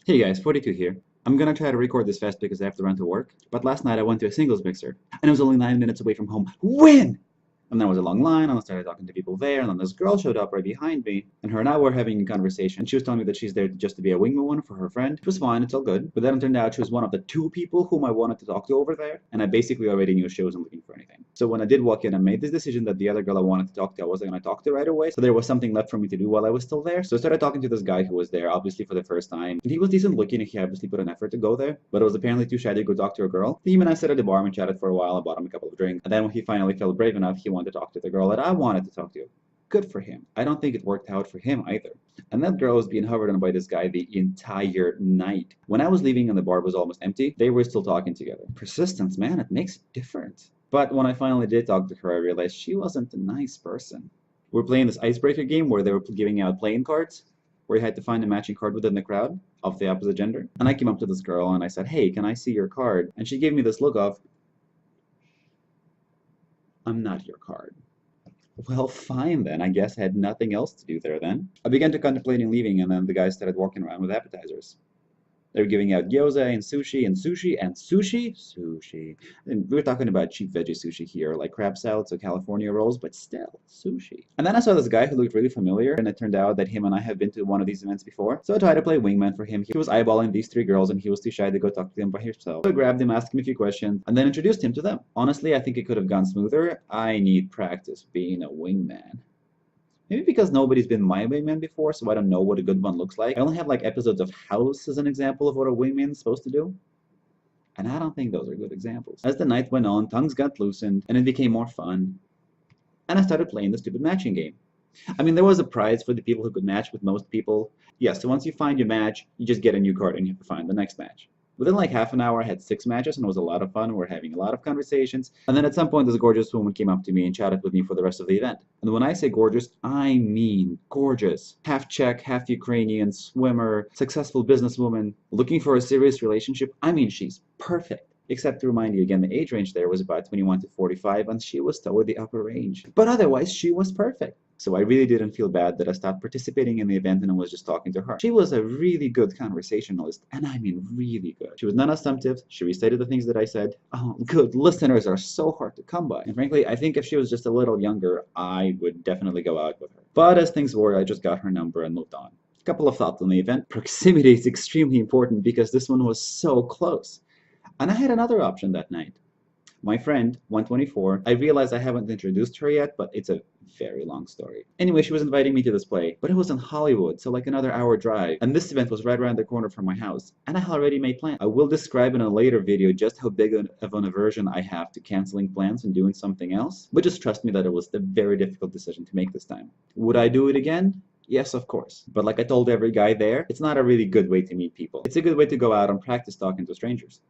Hey guys, 42 here. I'm gonna try to record this fast because I have to run to work, but last night I went to a singles mixer, and it was only 9 minutes away from home. Win! And there was a long line, and I started talking to people there, and then this girl showed up right behind me, and her and I were having a conversation, and she was telling me that she's there just to be a wingman for her friend. It was fine, it's all good, but then it turned out she was one of the two people whom I wanted to talk to over there, and I basically already knew she wasn't looking for anything. So when I did walk in, I made this decision that the other girl I wanted to talk to, I wasn't gonna talk to right away, so there was something left for me to do while I was still there. So I started talking to this guy who was there, obviously for the first time, and he was decent looking, and he obviously put an effort to go there, but I was apparently too shy to go talk to a girl. Him and I sat at the bar and chatted for a while. I bought him a couple of drinks, and then when he finally felt brave enough, he wanted to talk to the girl that I wanted to talk to. Good for him. I don't think it worked out for him either. And that girl was being hovered on by this guy the entire night. When I was leaving and the bar was almost empty, they were still talking together. Persistence, man, it makes a difference. But when I finally did talk to her, I realized she wasn't a nice person. We were playing this icebreaker game where they were giving out playing cards, where you had to find a matching card within the crowd of the opposite gender. And I came up to this girl and I said, "Hey, can I see your card?" And she gave me this look of, "I'm not your card." Well, fine then. I guess I had nothing else to do there then. I began to contemplating leaving, and then the guys started walking around with appetizers. They were giving out gyoza and sushi and sushi and sushi. Sushi. And we were talking about cheap veggie sushi here, like crab salads or California rolls, but still, sushi. And then I saw this guy who looked really familiar, and it turned out that him and I have been to one of these events before. So I tried to play wingman for him. He was eyeballing these three girls, and he was too shy to go talk to them by himself. So I grabbed him, asked him a few questions, and then introduced him to them. Honestly, I think it could have gone smoother. I need practice being a wingman. Maybe because nobody's been my wingman before, so I don't know what a good one looks like. I only have like episodes of House as an example of what a wingman is supposed to do. And I don't think those are good examples. As the night went on, tongues got loosened, and it became more fun. And I started playing the stupid matching game. I mean, there was a prize for the people who could match with most people. Yes, so once you find your match, you just get a new card and you have to find the next match. Within like half an hour, I had 6 matches, and it was a lot of fun. We were having a lot of conversations. And then at some point, this gorgeous woman came up to me and chatted with me for the rest of the event. And when I say gorgeous, I mean gorgeous. Half Czech, half Ukrainian, swimmer, successful businesswoman, looking for a serious relationship. I mean, she's perfect. Except to remind you again, the age range there was about 21 to 45, and she was toward the upper range. But otherwise, she was perfect. So I really didn't feel bad that I stopped participating in the event and I was just talking to her. She was a really good conversationalist, and I mean really good. She was non-assumptive, she restated the things that I said. Oh, good listeners are so hard to come by. And frankly, I think if she was just a little younger, I would definitely go out with her. But as things were, I just got her number and moved on. A couple of thoughts on the event. Proximity is extremely important because this one was so close. And I had another option that night. My friend, 124, I realized I haven't introduced her yet, but it's a very long story. Anyway, she was inviting me to this play, but it was in Hollywood, so like another hour drive. And this event was right around the corner from my house, and I had already made plans. I will describe in a later video just how big of an aversion I have to canceling plans and doing something else. But just trust me that it was a very difficult decision to make this time. Would I do it again? Yes, of course. But like I told every guy there, it's not a really good way to meet people. It's a good way to go out and practice talking to strangers.